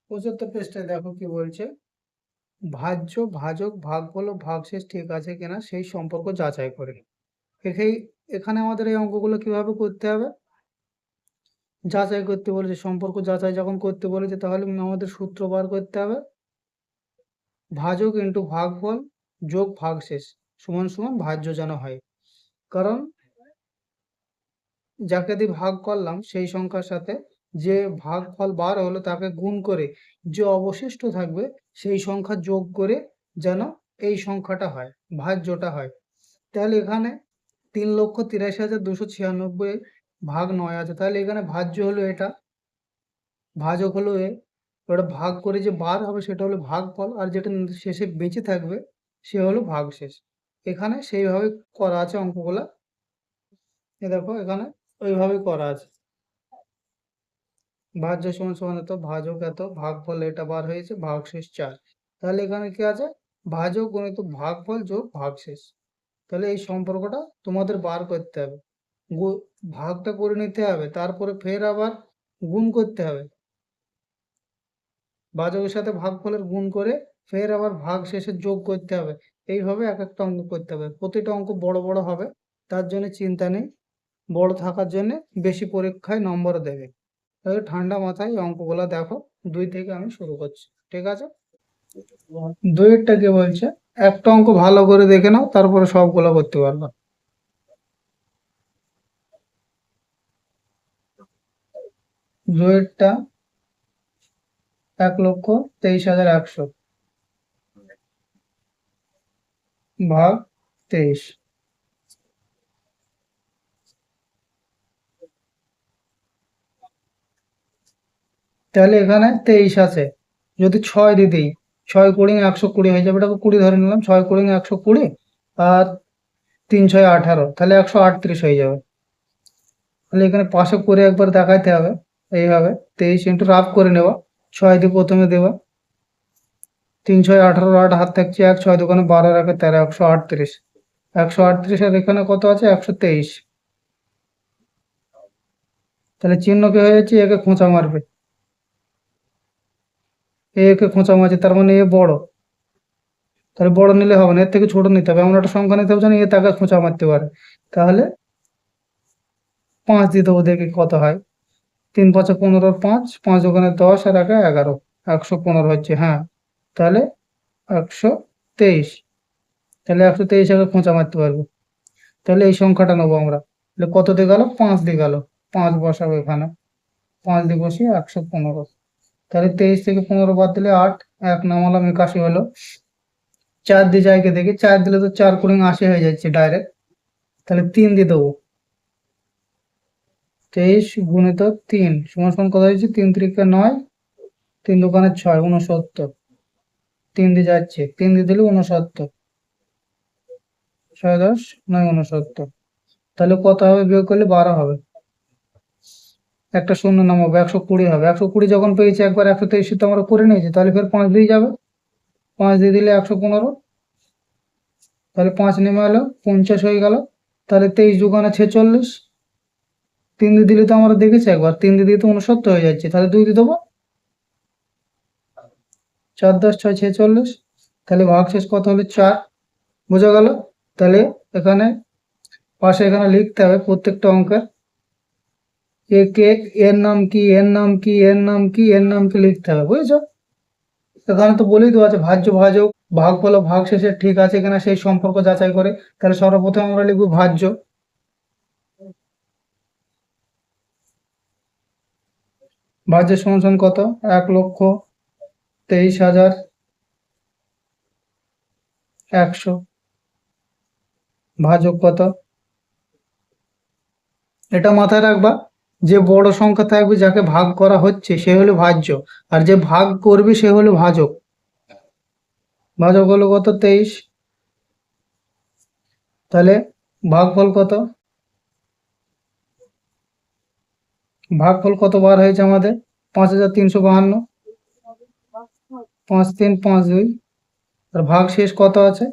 75 পৃষ্ঠায় দেখো কি বলছে, ভাজ্য, ভাজক, ভাগফল ও ভাগশেষ ঠিক আছে কিনা সেই সম্পর্ক যাচাই করে। এখানে এখানে আমাদের এই অঙ্কগুলো কিভাবে করতে হবে, যাচাই করতে বলেছে। সম্পর্ক যাচাই যখন করতে বলেছে তাহলে আমাদের সূত্র বার করতে হবে, ভাজক ইন্টু ভাগফল যোগ ভাগশেষ সমান সমান ভাজ্য যেন হয়। কারণ যাকে দিয়ে ভাগ করলাম সেই সংখ্যার সাথে যে ভাগফল বার হলো তাকে গুণ করে যে অবশিষ্ট থাকবে সেই সংখ্যা যোগ করে যেন এই সংখ্যাটা হয়, ভাজ্যটা হয়। তাহলে এখানে 3,83,296 ভাগ 9 আছে, তাহলে এখানে ভাজ্য হলো এটা, ভাজক হলো ওটা ভাগ করে যে বার হবে সেটা হলো ভাগফল, আর যেটা শেষে বেঁচে থাকবে সে হলো ভাগশেষ। এখানে সেইভাবে করা আছে অঙ্কগুলা, এ দেখো এখানে ওইভাবে করা আছে। ভাজ্য সমান সমান এত, ভাজক এত, ভাগফল এটা বার হয়েছে, ভাগশেষ 4। তাহলে এখানে কি আছে, ভাজক গুণিত ভাগফল যোগ ভাগশেষ। তাহলে এই সম্পর্কটা তোমাদের বার করতে হবে, ভাগটা করে নিতে হবে, তারপরে ফের আবার গুণ করতে হবে, ভাজকের সাথে ভাগফলের গুণ করে ফের আবার ভাগ শেষে যোগ করতে হবে। এইভাবে এক একটা অঙ্ক করতে হবে, প্রতিটা অঙ্ক বড় বড় হবে, তার জন্য চিন্তা নেই, বড় থাকার জন্য বেশি পরীক্ষায় নম্বর দেবে। তাহলে ঠান্ডা মাথায় এই অঙ্কগুলো দেখো। 2 থেকে আমি শুরু করছি, ঠিক আছে? 2-এরটা কি বলছে, একটা অঙ্ক ভালো করে দেখে নাও, তারপরে সবগুলো করতে পারবে। 2-এরটা 1,23,100 ভাগ 23। তাহলে এখানে 23 আছে, যদি 6 দিয়ে দিই, 6 কুড়ি 120 হয়ে যাবে, এটাকে 20 ধরে নিলাম, 6 কুড়ি 120 আর 3 6 18, তাহলে 138 হয়ে যাবে। তাহলে এখানে পাশে করে একবার দেখাইতে হবে এইভাবে, 23 ইন্টু রাফ করে নেওয়া, 6 দিয়ে প্রথমে দেওয়া, 3 6 18, 8 হাত থাকছে 1, 6 দোকানে 12 রাখে 13, 138। 138 আর এখানে কত আছে, 123। তাহলে চিহ্ন কি হয়ে যাচ্ছে, একে খোঁচা মারবে, একে খোঁচা মারছে, তার মানে এ বড়। তাহলে বড় নিলে হবে না, এর থেকে ছোট নিতে হবে, এমন একটা সংখ্যা নিতে হবে যেন এ তাকে খোঁচা মারতে পারে। তাহলে 5 দিয়ে দেবো, দেখি কত হয়। 3 5 15, 5 5 দোকানে 10 আর 1 11, 115 হচ্ছে, হ্যাঁ। তাহলে 123, তাহলে 123 একে খোঁচা মারতে পারবো। তাহলে এই সংখ্যাটা নেবো আমরা। তাহলে কত দিয়ে গেল, 5 দিয়ে গেল, 5 বসাবো এখানে, 5 দিয়ে বসিয়ে 115। তাহলে 23 থেকে 15 বাদ দিলে 8, 1 নামালাম, 81 হলো। 4 দিয়ে জায়গা দেখি, 4 দিলে তো 4 কুড়ি 80 হয়ে যাচ্ছে ডাইরেক্ট। তাহলে 3 দিয়ে দেবো, 23 গুণিত 3 সমান সমান কত হয়েছে, 3 3 9, 3 দোকানে 6, 69। 3 দিয়ে যাচ্ছে, 3 দিয়ে দিলে 69, 6 10 9 69। তাহলে কত হবে, বিয়োগ করলে 12 হবে, একটা শূন্য নামাবো, 120 হবে। 120 যখন পেয়েছি একবার, 123 তো আমরা করে নিয়েছি, তাহলে ফের 5 দিয়ে যাবে, 5 দিয়ে দিলে 115, তাহলে 5 নেমে এলো, 50 হয়ে গেল। তাহলে 23 দোকানে 46, 3 দিয়ে দিলে তো আমরা দেখেছি একবার, 3 দিয়ে দিলে তো 69 হয়ে যাচ্ছে, তাহলে 2 দিয়ে দেবো, 4 10 6 46। তাহলে ভাগশেষ কত হলো, 4। বোঝা গেল? তাহলে এখানে পাশে এখানে লিখতে হবে প্রত্যেকটা অঙ্কের, একে এর নাম কি, এর নাম কি, এর নাম কি, এর নাম কি লিখতে হবে, বুঝেছো? এখানে তো বলেই দেওয়া আছে, ভাজ্য ভাজক ভাগফল ও ভাগশেষের ঠিক আছে কিনা সেই সম্পর্ক যাচাই করে। তাহলে সর্বপ্রথম আমরা লিখবো ভাজ্য, ভাজ্য সমান সমান কত, 1,23,100 ভাজক কত, এটা মাথায় রাখবা, যে বড় সংখ্যা থাকবে যাকে ভাগ করা হচ্ছে সে হলো ভাজ্য, আর যে ভাগ করবে সে হলো ভাজক। ভাজক হলো কত, 23। তাহলে ভাগফল কত, ভাগফল কত বার হয়েছে আমাদের, 5,352, 5 3 5 2। আর ভাগশেষ কত আছে,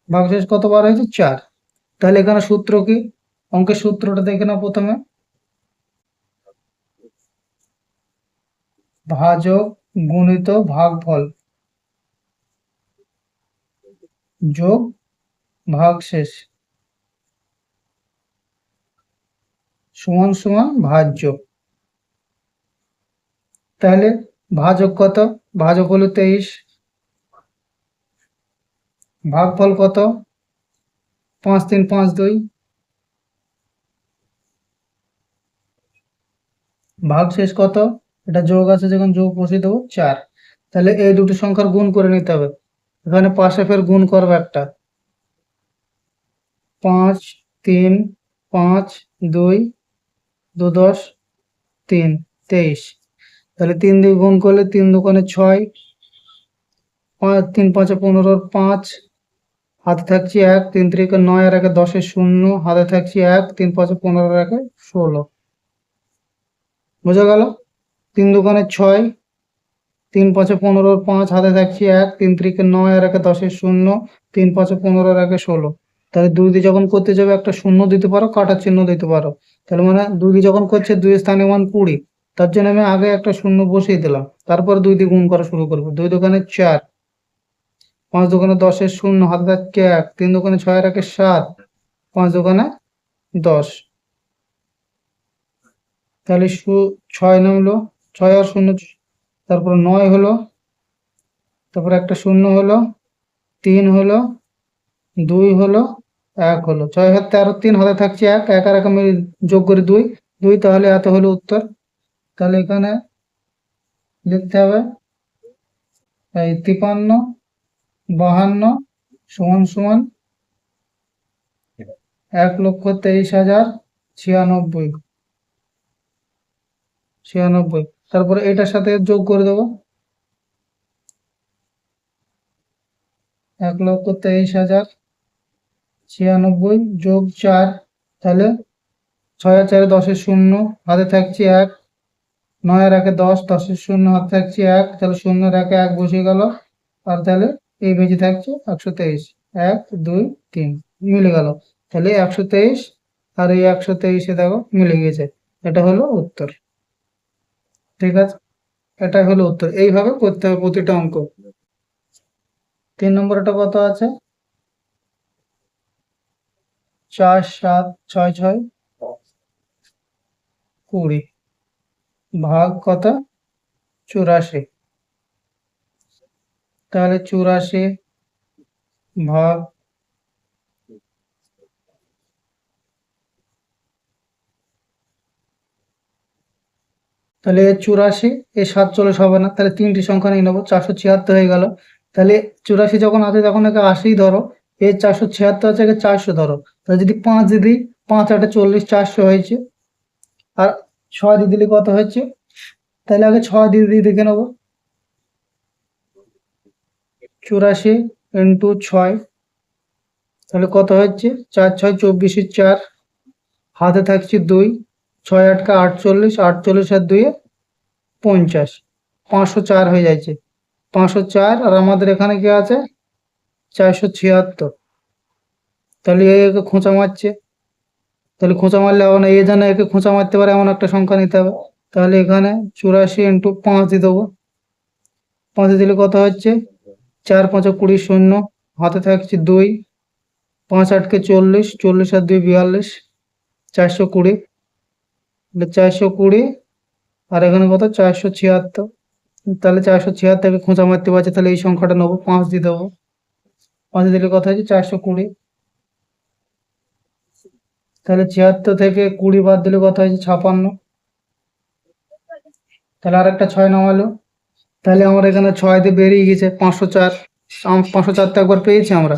ভাগশেষ কত বার হয়েছে, 4। তাহলে এখানে সূত্র কি, অঙ্কের সূত্রটা দেখে নাও প্রথমে, ভাজক গুণিত ভাগফল যোগ ভাগশেষ সমান সমান ভাজ্য। তাহলে ভাজক কত? ভাজক হলো 23, ভাগফল কত? 5 3 5 2, ভাগশেষ কত? এটা যোগ আছে যখন যোগ বসিয়ে দেবো 4। তাহলে এই দুটি সংখ্যার গুণ করে নিতে হবে। এখানে পাশে ফের গুণ করবে একটা, 5 3 5 2 2 10 3 23। তাহলে 3 দিয়ে গুণ করলে 3 দুগুণে 6, 5 3 5 15, 5 হাতে থাকছে 1, 3 3 9 আর 1 10 0, হাতে থাকছে 1, 3 5 15 আর 1 16। বোঝা গেল? 3 দুগুণে 6, 3 5 15, 5 হাতে থাকছে 1, 3 3 9 আর 1 10 0, 3 5 15 আর 1 16। তাহলে 2 দিয়ে যখন করতে যাবে একটা শূন্য দিতে পারো, কাটার চিহ্ন দিতে পারো। তাহলে মানে 2 দিয়ে যখন করছে 2 এর স্থানে মান 20, তার জন্য আমি আগে একটা শূন্য বসিয়ে দিলাম, তারপর 2 দিয়ে গুণ করা শুরু করবো। 2 দুগুণে 4, 5 দুগুণে 10 0, হাতে থাকছে 1, 3 দুগুণে 6 আর 1 7, 5 দুগুণে 10। তাহলে 6 নামলো, 6 আর 0, তারপর 9 হলো, তারপর একটা শূন্য হলো, 3 হলো, 2 হলো, 1 হলো। 6 হাতে 13, 3 হাতে থাকছে 1, 1 আর 1 আমি যোগ করি 2, 2। তাহলে এত হলো উত্তর। তাহলে এখানে লিখতে হবে এই 53 52 সমান সমান 1,23,096। তারপরে এটার সাথে যোগ করে দেবো, 1,23,096 যোগ 4। তাহলে 6 আর 4 10 0, হাতে থাকছে 1, 9 আর 1 10, 10 0, হাতে থাকছে 1, তাহলে 0 আর 1 1 বসে গেল। আর তাহলে এই বেঁচে থাকছে 123, 1 2 3 মিলে গেল। তাহলে 123 আর এই 123 দেখো মিলে গেছে। এটা হলো উত্তর। ঠিক আছে, এটা হলো উত্তর। এইভাবে করতে হবে প্রতিটা অঙ্ক। 3 নম্বরটা কত আছে? 4 7 6 6 20, ভাগ কত? 84। তাহলে 84 ভাগ তাহলে 84, এই 47 হবে না, তাহলে 3টি সংখ্যা নিয়ে নেবো, 476 হয়ে গেল। তাহলে 84 যখন আছে তখন একে 80 ধরো, এই 476 আছে একে 400 ধরো। তাহলে যদি 5 দিয়ে দিই, 5 8 40, 400 হয়েছে। আর 6 দিয়ে দিলে কত হচ্ছে? তাহলে আগে 6 দিয়ে দেখে নেবো, 84 ইন্টু 6, তাহলে কত হচ্ছে? 4 6 24, 4 হাতে থাকছে 2, 6 8 48, 48 আর 2 50, 504 হয়ে যাচ্ছে। 504 আর আমাদের এখানে কি আছে? 476। তাহলে একে খোঁচা মারছে, তাহলে খোঁচা মারলে হবে না, এ যেন একে খোঁচা মারতে পারে এমন একটা সংখ্যা নিতে হবে। তাহলে এখানে 84 ইন্টু 5 দিয়ে দেবো, 5 দিলে কত হচ্ছে? 4 5 20 0, হাতে থাকছে 2, 5 8 40, 40 আর 2 42, 420। 420 আর এখানে কত? 476। তাহলে 476কে খোঁচা মারতে পারছে, তাহলে এই সংখ্যাটা নেবো, 5 দিয়ে দেবো। 5 দিলে কত হচ্ছে? 420। তাহলে 76 থেকে 20 বাদ দিলে কত হয়েছে? 56। তাহলে আর একটা 6 নামালো, তাহলে আমার এখানে 6 দিয়ে বেরিয়ে গেছে 504। 504 তো একবার পেয়েছি আমরা,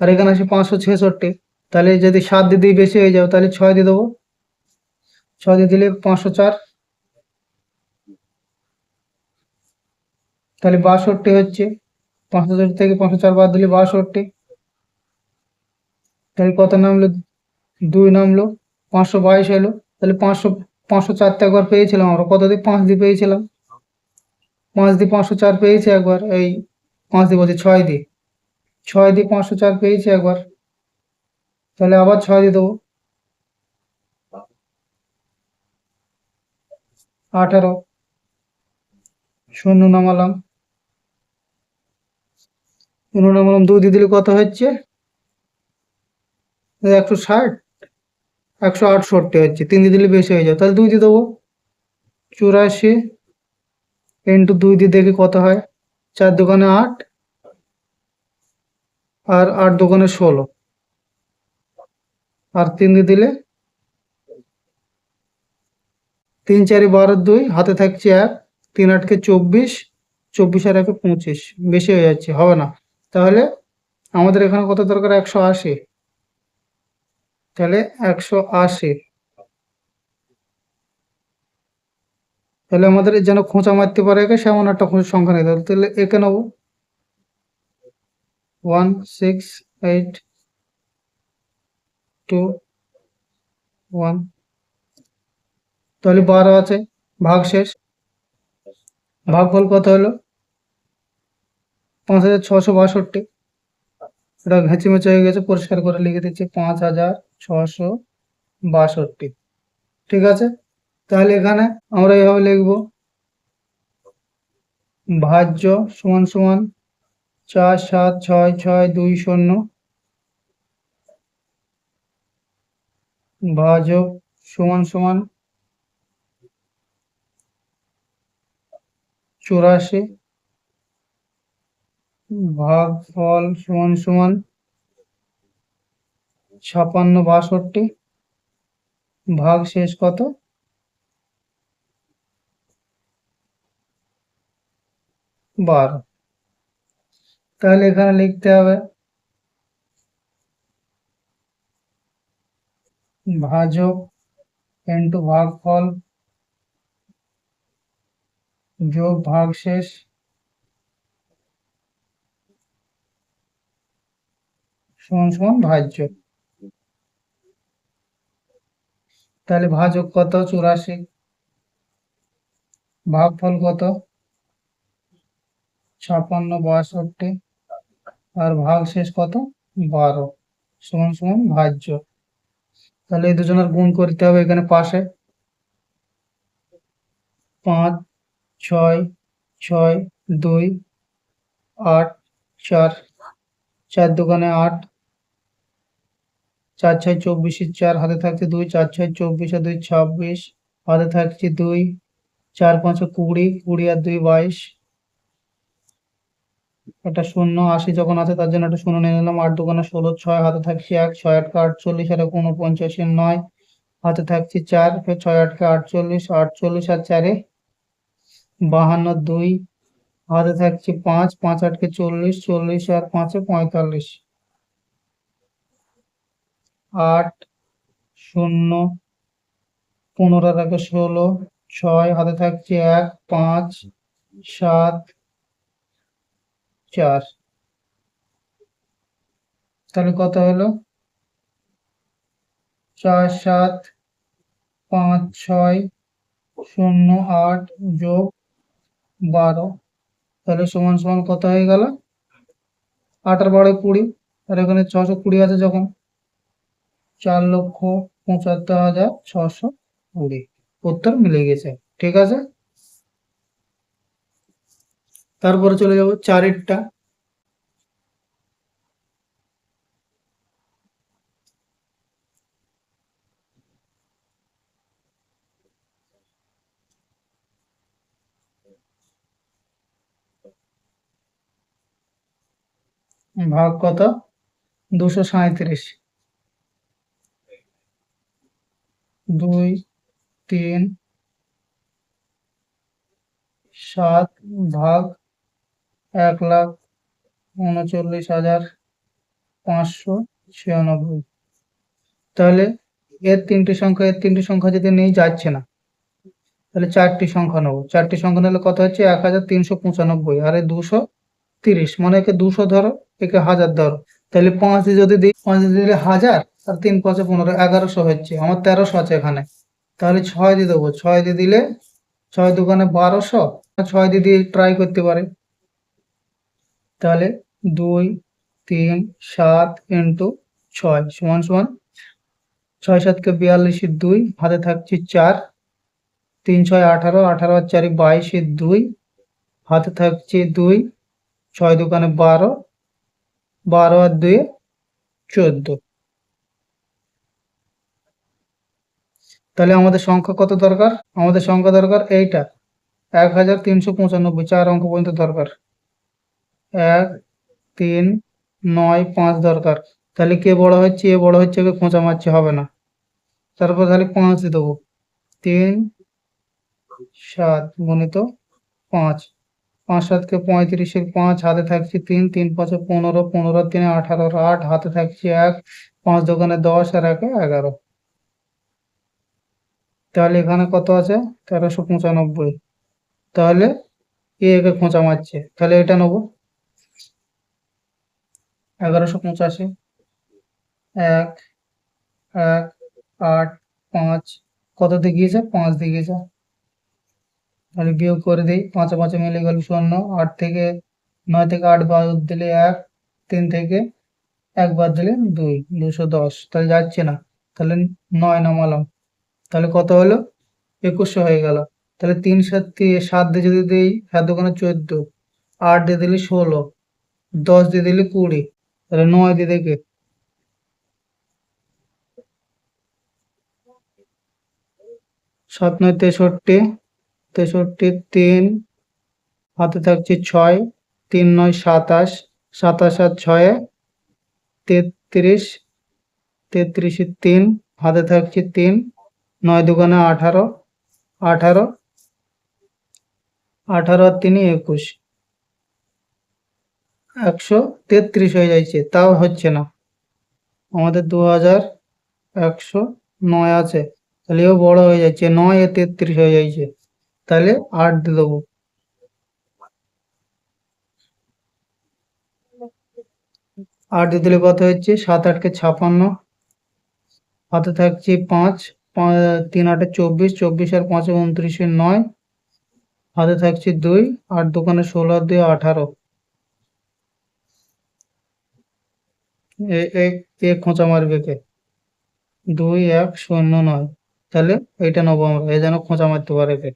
আর এখানে আছে 566। তাহলে যদি 7 দিয়ে বেশি হয়ে যাও, তাহলে 6 দিয়ে দেবো, 6 দিয়ে দিলে 504, তাহলে 62 হচ্ছে। 65 থেকে 504 বাদ দিলে 62। তাহলে কত নামলো? 2 নামলো, 522 হলো। তাহলে 504 তো একবার পেয়েছিলাম আমরা, কত দিয়ে? 5 দিয়ে পেয়েছিলাম, 5 দিয়ে 504 পেয়েছি একবার, এই 5 দিয়ে বলছি 6 দিয়ে, 6 দিয়ে 504 পেয়েছি একবার। তাহলে আবার 6 দিয়ে দেবো, 18। শূন্য নামালাম, 2 দিয়ে দিলে কত হচ্ছে? 160, 168 হচ্ছে। 3 দিয়ে দিলে বেশি হয়ে যায়, তাহলে 2 দিয়ে দেবো। 84 ইন্টু 2 দিয়ে দেখি কত হয়। 4 দোকানে 8 আর 8 দোকানে 16, আর 3 দিয়ে দিলে 3 4 12 2, হাতে থাকছে 1, 3 8 24, 24 আর 1 25, বেশি হয়ে যাচ্ছে, হবে না। তাহলে আমাদের এখানে কত দরকার? 180। তাহলে 180, তাহলে আমাদের যেন খোঁচা মারতে পারে একে, সেমন একটা সংখ্যা নিতে হবে। তাহলে একে নেবো 1 6 8 2 1, তাহলে 12 আছে, ভাগ শেষ। ভাগফল কত হলো? 5662। এটা ঘেঁচে মেচে হয়ে গেছে, পরিষ্কার করে লিখে দিচ্ছি 5662। ঠিক আছে, তাহলে এখানে আমরা এইভাবে লিখবো, ভাজ্য সমান সমান 4 7 6 6 2 0, ভাজক সমান সমান 84, ভাগফল সমান সমান 5662, ভাগ শেষ কত? 12। তাহলে এখানে লিখতে হবে ভাজক ইন্টু ভাগফল যোগ ভাগশেষ সমান সমান ভাজ্য। তাহলে ভাজক কত? 84, ভাগফল কত? 5662, আর ভাগশেষ কত? 12, সমান সমান ভাজ্য। তাহলে এই দুজনের গুণ করতে হবে এখানে পাশে। 5 6 6 2 8 4, 4 দোকানে 8, 4 6 24, 4 হাতে থাকছে 2, 4 6 24 আর 2 26, হাতে থাকছে 2, 4 5 20, 20 আর 2 22, একটা শূন্য। 80 যখন আছে তার জন্য একটা শূন্য নিয়ে নিলাম। 8 দোকানে 16, 6 হাতে থাকছে 1, 6 8 48 আর 49, 9 হাতে থাকছে 4, ফের 6 8 48, 48 আর 4 52, 2 হাতে থাকছে 5, 5 8 40, 40 আর 5 45, 8 0 15 আর 16, 6 হাতে থাকছে 1, 5 7 4। তাহলে কত হলো? 4 7 5 6 0 8 যোগ 12, তাহলে সমান সমান কত হয়ে গেল? 8 আর 12 20, আর এখানে 620 আছে যখন, 4,75,620। উত্তর মিলে গেছে। ঠিক আছে, তারপরে চলে যাব 4-এরটা। ভাগ কত? 237। 2 3 7 ভাগ 1,39,596। তাহলে এর তিনটি সংখ্যা যদি নেই, যাচ্ছে না, তাহলে 4টি সংখ্যা নেবো। 4টি সংখ্যা নিলে কত হচ্ছে? 1395, আর 230, মানে একে 200 ধরো, একে 1000 ধরো। তাহলে 5 দিয়ে যদি দিই, 5 দিয়ে দিলে 1000, আর 3 5 15, 1100 হচ্ছে। আমার 1300 আছে এখানে, তাহলে 6 দিয়ে দেবো। 6 দিয়ে দিলে 6 দোকানে 1200, 6 দিয়ে দিয়ে ট্রাই করতে পারে। তাহলে 2 3 7 ইন্টু 6 সমান সমান 6 7 42 এর 2, হাতে থাকছে 4, 3 6 18, 18 আর 4 22 এর 2, হাতে থাকছে 2, 6 দোকানে 12, 12 আর 2 14। তাহলে আমাদের সংখ্যা কত দরকার? আমাদের সংখ্যা দরকার এইটা 1395, 4 অঙ্ক পর্যন্ত দরকার। 1, 3, 9, 5 দরকার। তাহলে কে বড় হচ্ছে? এ বড় হচ্ছে, ওকে খোঁচা মারছে, হবে না। তারপর তাহলে 5 দিয়ে দেবো। 3, 7 গুণিত 5, 5 7 কে 35, 5 হাতে থাকছে 3, 3 5 15, 15 3 18, 8 হাতে থাকছে 1, 5 দোকানে 10 আর 1 11। তাহলে এখানে কত আছে? 1395। তাহলে একে খোঁচা মারছে, তাহলে এটা নেবো 1185। 1, 1, 8, 5 কত দিয়ে গিয়েছে? 5 দিয়ে গিয়েছে। তাহলে বিয়োগ করে দিই, 5 5 মিলে গেল 0, 8 থেকে 9 থেকে 8 বাদ দিলে 1, 3 থেকে 1 বাদ দিলে 2, 210। তাহলে যাচ্ছে না, তাহলে 9 নামালাম। তাহলে কত হলো? 2100 হয়ে গেল। তাহলে 3 7 7 দিয়ে যদি দিই, 7 দোকানে 14, 8 দিয়ে দিলে 16, 10 দিয়ে দিলে 20, তাহলে 9 দিয়ে দেখে 7 9 63, 63 3 হাতে থাকছে 6, 3 9 27, 27 আর 6 33, 33 3 হাতে থাকছে 3, 9 দোকানে 18, 18, 18 আর 3 21, 133 হয়ে যাচ্ছে, তাও হচ্ছে না। আমাদের 2109 আছে, তাহলে এও বড় হয়ে যাচ্ছে, 9 এ 33 হয়ে যাচ্ছে। তাহলে 8 দিয়ে দেবো। 8 দিয়ে দিলে কত হচ্ছে? 7 8 কে 56, হাতে থাকছে 5, 3 8 24, 24 আর 5 29, 9 হাতে থাকছে 2, 8 দোকানে 16 আর 2 18। এ খোঁচা মারবে কে? 2 1 0 9। তাহলে এইটা নেবো আমরা, এ যেন খোঁচা মারতে পারে কে।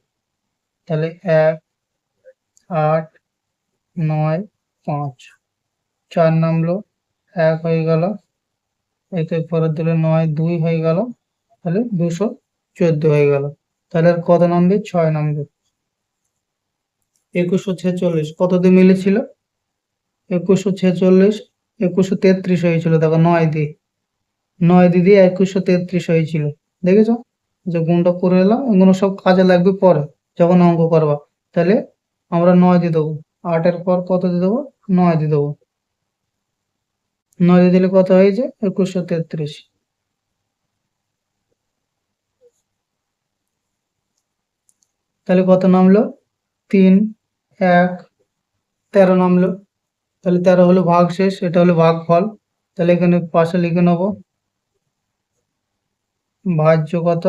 তাহলে 1 8 9 5, 4 নামলো, 1 হয়ে গেল, একে পরে দিলে 9 2 হয়ে গেল, তাহলে 214 হয়ে গেল। তাহলে আর কত নামবে? 6 নামবে। 2146 কত দিয়ে মিলেছিল? 2146, 2133 হয়েছিল, দেখো 9 দিয়ে, 9 দিয়ে 2133 হয়েছিল। দেখেছো যে গুণটা করে এলাম, এগুলো সব কাজে লাগবে পরে যখন অঙ্ক করবা। তাহলে আমরা 9 দিয়ে দেবো। 8-এর পর কত দিয়ে দেবো? 9 দিয়ে দেবো। 9 দিয়ে দিলে কত হয়েছে? 2133। তাহলে কত নামলো? 3 1 13 নামলো। তাহলে 13 হলো ভাগশেষ, এটা হলো ভাগফল। তাহলে এখানে পাশে লিখে নেবো ভাজ্য কত?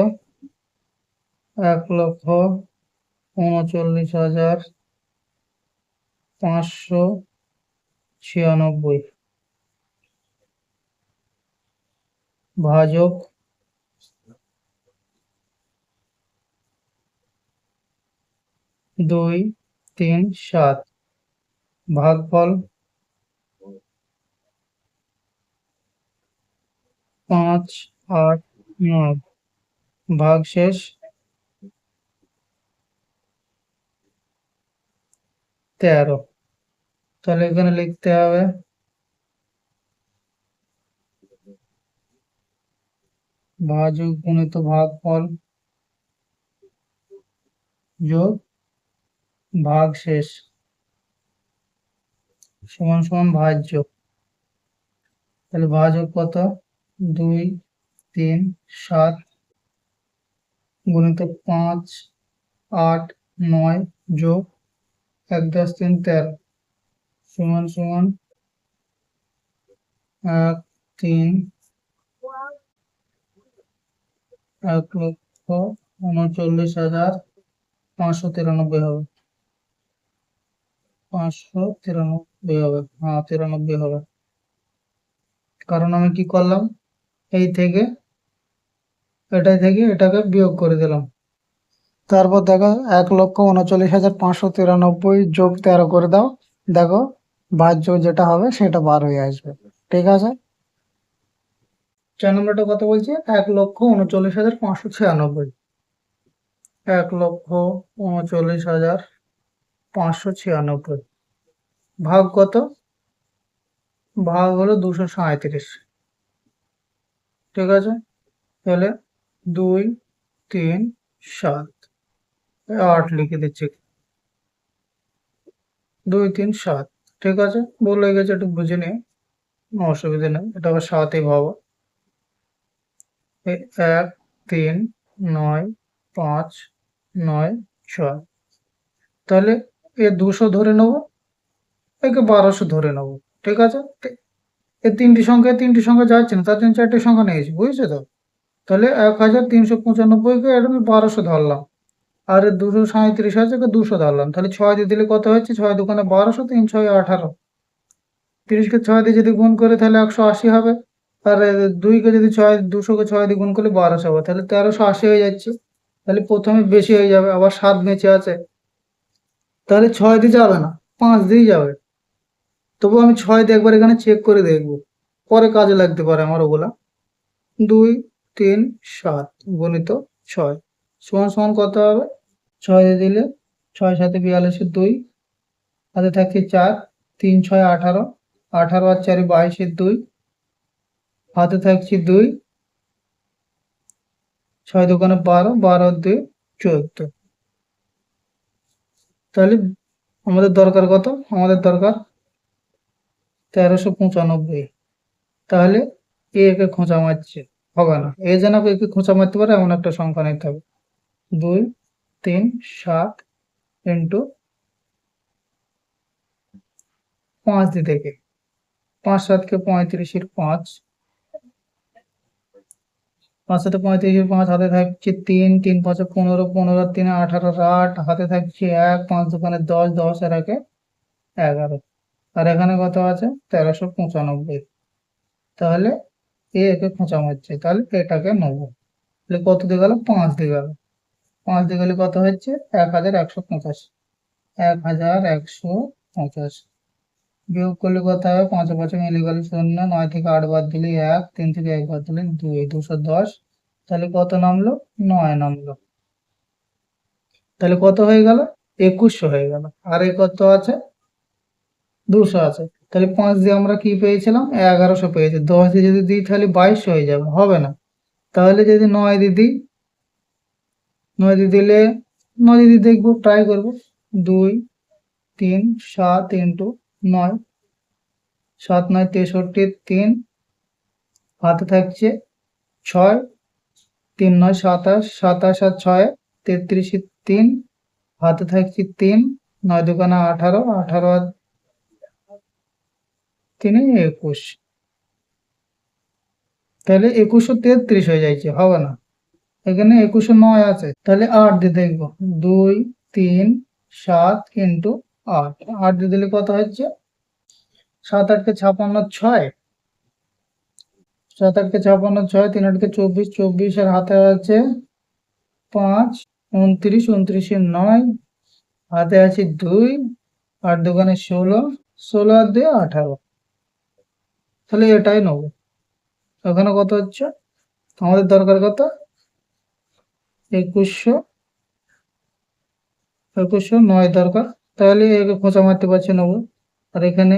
1,39,596 ভাজক 2 3 7, ভাগফল 5 8 9, ভাগশেষ 13। তাহলে এখানে লিখতে হবে ভাজক গুণিত ভাগফল যোগ ভাগশেষ সমান সমান ভাজ্য। তাহলে ভাজক কত? 2 3 7 গুণিত 5 8 9 যোগ 1 10 3 13 সমান সমান 1 3 1,39,593 হবে। 593 হবে, হ্যাঁ 93 হবে। কারণ আমি কি করলাম? এই থেকে এটাই থেকে এটাকে বিয়োগ করে দিলাম। তারপর দেখো 1,39,593 যোগ 13 করে দাও, দেখো ভাজ্য যেটা হবে সেটা বার হয়ে আসবে। ঠিক আছে, 4 নম্বরটা কত বলছে? 1,39,596। 1,39,596 ভাগ কত? ভাগ হলো 237। ঠিক আছে, তাহলে 2, 3, 7, 8 লিখে দিচ্ছি। 2, 3, 7। ঠিক আছে, ভুল হয়ে গেছে, একটু বুঝে নিই, অসুবিধা নেই, এটা আবার 7ই ভাবো। 1, 3, 9, 5, 9, 6। তাহলে এ 200 ধরে নেবো, একে 1200 ধরে নেবো। ঠিক আছে, এই তিনটি সংখ্যা যাচ্ছে না, তার জন্য 4টি সংখ্যা নিয়েছি, বুঝেছো তো? তাহলে 1,395কে আমি 1200 ধরলাম, আর 237 আছে, 200 ধরলাম। তাহলে 6 দিয়ে দিলে কত হচ্ছে? 6 দোকানে 1200, 3 6 18। 30কে 6 দিয়ে যদি গুণ করে তাহলে 180 হবে। আর 2কে যদি 200কে 6 দিয়ে গুণ করলে 1200 হবে, তাহলে 1380 হয়ে যাচ্ছে। তাহলে প্রথমে বেশি হয়ে যাবে, আবার 7 বেঁচে আছে, তাহলে 6 দিয়ে যাবে না, 5 দিয়ে যাবে। তবু আমি 6 দিয়ে একবার এখানে চেক করে দেখবো, পরে কাজে লাগতে পারে আমার ওগুলা। 2, 3, 7 গুণিত 6 সমান সমান কত হবে? 6 দিয়ে দিলে 6 7 42, 2 হাতে থাকছে 4, 3 6 18, 18 আর 4 22, 2 হাতে থাকছে 2, 6 দোকানে 12, 12 আর 2 14। তাহলে আমাদের দরকার কত? আমাদের দরকার 1395। তাহলে একে খোঁচা মারছে, হবে না, এ যেন একে খোঁচা মারতে পারে এমন একটা সংখ্যা নিতে হবে। 2, 3, 7 ইন্টু 5 দিয়ে থেকে 5 7 35, 5 5 7 35, 5 হাতে থাকছে 3, 3 5 15, 15 3 18, 8 হাতে থাকছে 1, 5 দোকানে 10, 10 আর 1 11। আর এখানে কত আছে? 1395। তাহলে একে খোঁচা মারছে, তাহলে এটাকে নেবো। তাহলে কত দিয়ে গেল? 5 দিয়ে গেল। 5 দিয়ে গেলে কত হচ্ছে? 1185। 1185 বিয়োগ করলে কত হবে? 5 5 মিলে গেল 0, 9 থেকে 8 বাদ দিলে 1, 3 থেকে 1 বাদ দিলে 2, 210। তাহলে কত নামলো? 9 নামলো। তাহলে কত হয়ে গেল? 2100 হয়ে গেল। আর এই কত আছে? 200 আছে। তাহলে 5 দিয়ে আমরা কি পেয়েছিলাম? 1100 পেয়েছি। 10 দিয়ে যদি দিই তাহলে 2200 হয়ে যাবে, হবে না। তাহলে যদি 9 দিয়ে দিই, 9 দিয়ে দিলে 9 দিয়ে দেখবো, ট্রাই করবো। 2, 3, 7 ইন্টু 9, 7 9 63, 3 হাতে থাকছে 6, 3 9 27, 27 আর 6 33, 3 হাতে থাকছে 3, 9 দোকানে 18, 18 আর 3 21। তাহলে 2133 হয়ে যাচ্ছে, হবে না, এখানে 2109 আছে। তাহলে 8 দিয়ে দেখবো, 2, 3, 7 ইন্টু 8, 8 দিয়ে দিলে কত হচ্ছে? 7 8 56, 6 7 8 56, 6 3 8 24, 24 আর হাতে আছে 5, 29, 29 9 হাতে আছে 2, 8 দোকানে 16, 16 আর 2 18। তাহলে এটাই নেবো। ওখানে কত হচ্ছে? আমাদের দরকার কত? 2109 দরকার। তাহলে একে খোঁচা মারতে পারছি, নেবো। আর এখানে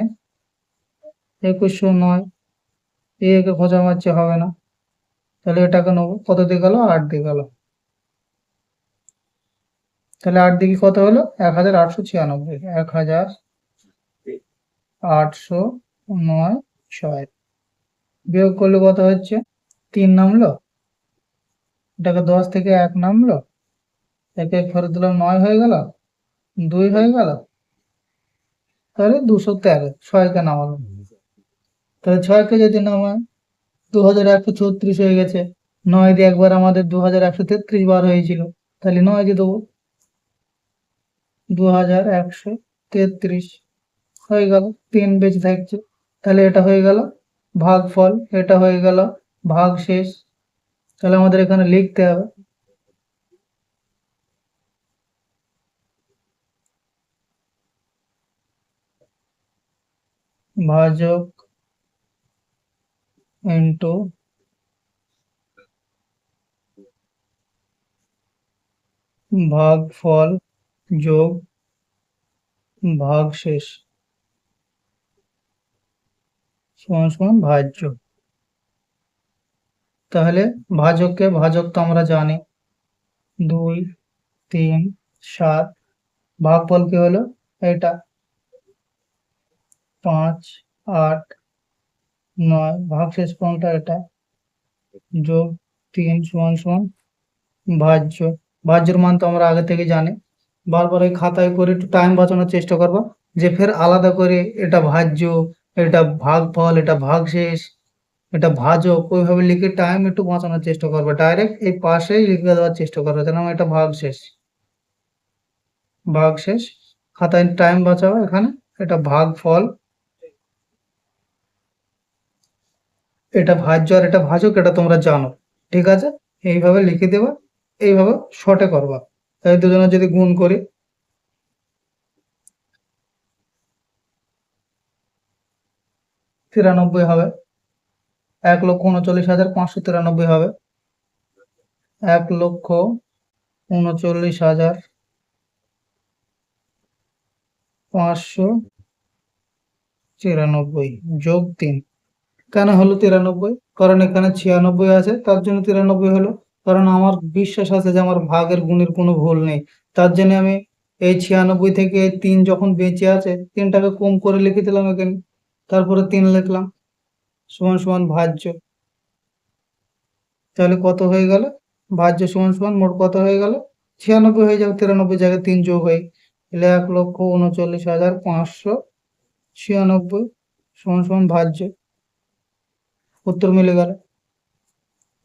2109, একে খোঁচা মারছে, হবে না। তাহলে এটাকে নেবো। কত দিয়ে গেল? 8 দিয়ে গেল। তাহলে 8 দিয়ে কত হলো? 1896। 1896 বিয়োগ করলে কত হচ্ছে? 3 নামলো, এটাকে 10 থেকে 1 নামলো, একে ফেরত দিলাম, 9 হয়ে গেল, 2 হয়ে গেল, তাহলে 213। 6কে নামালো, তাহলে 6কে যদি নামায় 2136 হয়ে গেছে। 9 দিয়ে একবার আমাদের 2133 বার হয়েছিল, তাহলে 9 দিয়ে দেবো, 2133 হয়ে গেল। 3 বেঁচে থাকছে, তাহলে এটা হয়ে গেল ভাগফল, এটা হয়ে গেল ভাগ শেষ। তাহলে আমাদের এখানে লিখতে হবে ভাজক ইন্টু ভাগফল যোগ ভাগশেষ সমান সমান ভাজ্য। তাহলে ভাজককে ভাজক তো আমরা জানি 2, 3, 7, ভাগফল কি হলো এটা 5, 8, 9, ভাগশেষ কোনটা এটা যোগ 3 সমান সমান ভাজ্য। ভাজ্যের মান তো আমরা আগে থেকে জানি। বারবার এই খাতায় করে একটু টাইম বাঁচানোর চেষ্টা করবা, যে ফের আলাদা করে এটা ভাজ্য, এটা ভাগফল, এটা ভাগশেষ, এটা ভাজক, ওইভাবে লিখে টাইম একটু বাঁচানোর চেষ্টা করবে। ডাইরেক্ট এই পাশেই লিখে দেওয়ার চেষ্টা করবে, যেন এটা ভাগশেষ। ভাগশেষ খাতায় টাইম বাঁচাও। এখানে এটা ভাগফল, এটা ভাজ্য আর এটা ভাজক, এটা তোমরা জানো, ঠিক আছে? এইভাবে লিখে দেবা, এইভাবে শর্টে করবা। তাই দুজনে যদি গুণ করি 93 হবে, 1,39,593 হবে, 1,39,593 যোগ 3। কেন হলো 93? কারণ এখানে 96 আছে, তার জন্য 93 হলো। কারণ আমার বিশ্বাস আছে যে আমার ভাগের গুণের কোনো ভুল নেই, তার জন্য আমি এই 96 থেকে 3 যখন বেঁচে আছে 3টাকে কম করে লিখে দিলাম এখানে, তারপরে 3 লিখলাম সমান সমান ভাজ্য। তাহলে কত হয়ে গেল? ভাজ্য সমান সমান মোট কত হয়ে গেল? 96 হয়ে যাবে, 93 জায়গায় 3 যোগ হয়ে, তাহলে 1,39,596 সমান সমান ভাজ্য। উত্তর মিলে গেল,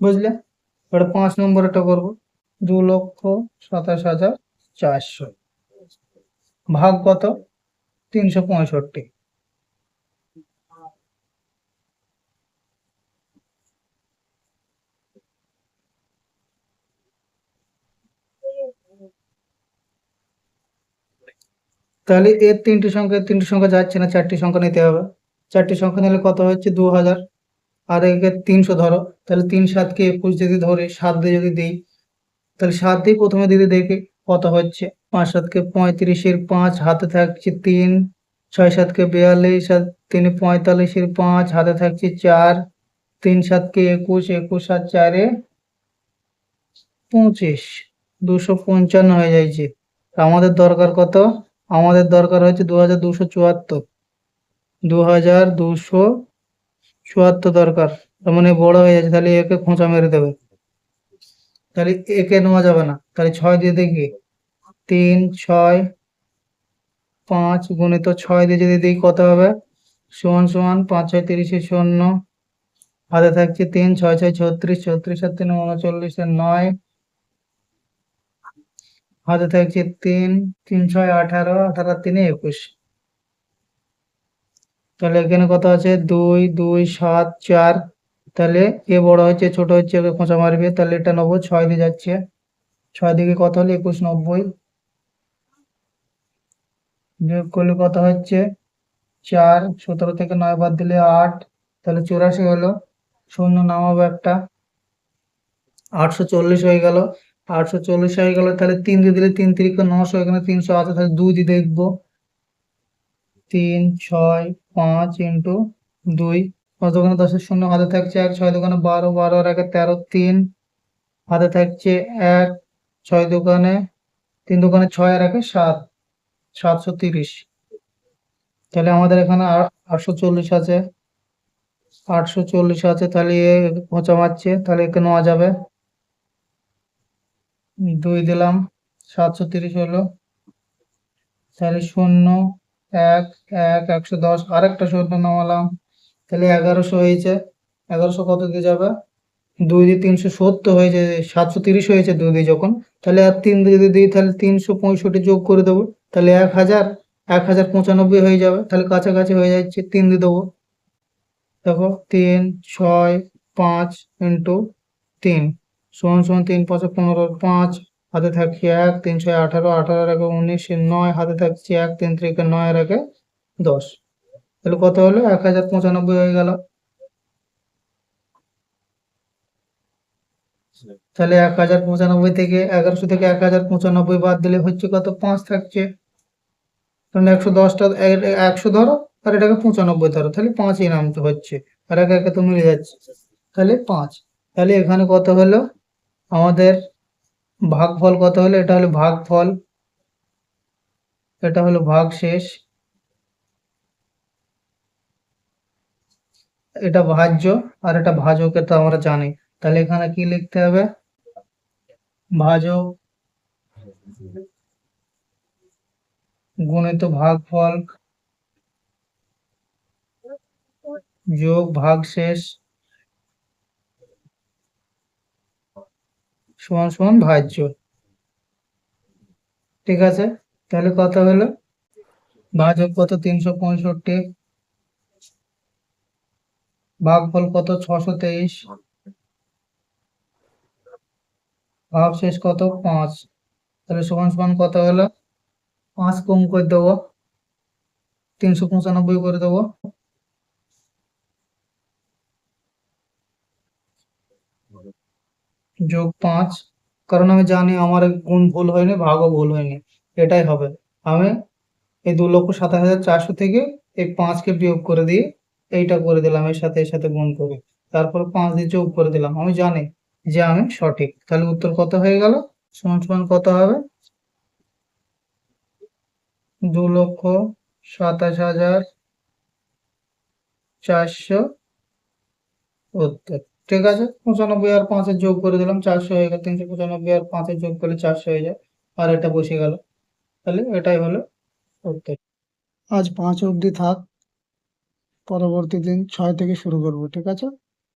বুঝলে? এবার 5 নম্বরটা করবো। 2,27,400 ভাগ কত? 365। তাহলে এর তিনটি সংখ্যা যাচ্ছে না, 4টি সংখ্যা নিতে হবে। 4টি সংখ্যা নিলে কত হচ্ছে? 2000। আর একে 300 ধরো, তাহলে 3 7 কে 21 যদি ধরি, 7 দিয়ে যদি দিই, তাহলে 7 দিয়ে প্রথমে দিদি দেখি কত হচ্ছে। 5 7 কে 35 এর 5 হাতে থাকছে 3, 6 7 কে 42 আর 3 45 এর 5 হাতে থাকছে 4, 3 7 কে 21, 21 আর 4 এ 25, 255 হয়ে যাচ্ছে। আমাদের দরকার কত? আমাদের দরকার হচ্ছে 2274, 2274 দরকার। তার মানে বড় হয়ে যাচ্ছে, তাহলে একে খোঁচা মেরে দেবে। তাহলে একে নেওয়া যাবে না, তাহলে 6 দিয়ে দেখি, 3 6 5 গুণিত 6 দিয়ে যদি দিই কত হবে? সমান সমান 5 6 30 শূন্য, হাতে থাকছে 3, 6 6 36, 36 আর 3 39 এর 9, হাতে থাকছে 3, 3 6 18, 18 আর 3 21। তাহলে এখানে কত আছে? 2 2 7 4। তাহলে এ বড় হচ্ছে ছোট হচ্ছে, ওকে খোঁচা মারবে, তাহলে এটা নেবো। 6 দিয়ে যাচ্ছে, 6 দিকে কত হলো? 21 90, যোগ করলে কত হচ্ছে? 4, 17 থেকে 9 বাদ দিলে 8, তাহলে 84 হলো। শূন্য নামাবো একটা, 840 হয়ে গেল। 840 হয়ে গেল, তাহলে 3 দিয়ে দিলে 3 3 900, এখানে 300 আছে, তাহলে 2 দিয়ে দেখবো। 3 6 5 ইন্টু 2, 5 দোকানে 10 শূন্য, হাতে থাকছে 1, 6 দোকানে 12, 12 আর 1 13, 3 হাতে থাকছে 1, 6 দোকানে 3 দোকানে 6 আর 1 7, 730। তাহলে আমাদের এখানে 840 আছে, 840 আছে, তাহলে এ খোঁচা মারছে, তাহলে একে নেওয়া যাবে। 2 দিলাম, 730 হলো। তাহলে 0 1 1 110, আরেকটা শূন্য নামালাম, তাহলে 1100 হয়েছে। 1100 কত দিয়ে যাবে? 2 দিয়ে 370 হয়েছে, 730 হয়েছে 2 দিয়ে যখন, তাহলে আর 3 দিয়ে যদি দিই তাহলে 365 যোগ করে দেবো, তাহলে 1000, 1095 হয়ে যাবে। তাহলে কাছাকাছি হয়ে যাচ্ছে, 3 দিয়ে দেবো। দেখো 3 6 5 ইন্টু 3 সমান সমান 3 5 15, 5 হাতে থাকছে 1, 3 6 18, 18 আর 1 19 এর 9, হাতে থাকছে 1, 3 3 9 আর 1 10। তাহলে কত হলো? 1095 হয়ে গেল। তাহলে 1095 থেকে 1100 থেকে 1095 বাদ দিলে হচ্ছে কত? 5 থাকছে। কারণ 110টা 100 ধরো আর এটাকে 95 ধরো, তাহলে 5ই নামতে হচ্ছে, আর একে একে তো মিলে যাচ্ছে, তাহলে 5। তাহলে এখানে কত হলো আমাদের? ভাগফল কত হলো? এটা হলো ভাগফল, এটা হলো ভাগশেষ, এটা ভাজ্য, আর এটা ভাজক, এটা আমরা জানি। তাহলে এখানে কি লিখতে হবে? ভাজক গুণিত ভাগফল যোগ ভাগশেষ সমান সমান ভাজ্য। ঠিক আছে, তাহলে কত হলো? ভাজক কত? 365, ভাগফল কত? 623, ভাগশেষ কত? 5। তাহলে সমান সমান কত হলো? 5 কম করে দেবো, 395 করে দেবো, যোগ 5। কারণ আমি জানি আমার গুণ ভুল হয়নি, ভাগও ভুল হয়নি, এটাই হবে। আমি এই 2,27,400 থেকে এই 5কে বিয়োগ করে দিয়ে এইটা করে দিলাম, এর সাথে গুণ করে, তারপর 5 দিয়ে যোগ করে দিলাম। আমি জানি যে আমি সঠিক। তাহলে উত্তর কত হয়ে গেল? সমান সমান কত হবে? 2,27,400 উত্তর। ঠিক আছে, 95 আর 5-এর যোগ করে দিলাম, 400 হয়ে গেল। 395 আর 5-এর যোগ করলে 400 হয়ে যায়, আর এটা বসে গেল। তাহলে এটাই হলো উত্তর। আজ 5 অবধি থাক, পরবর্তী দিন 6 থেকে শুরু করবো, ঠিক আছে?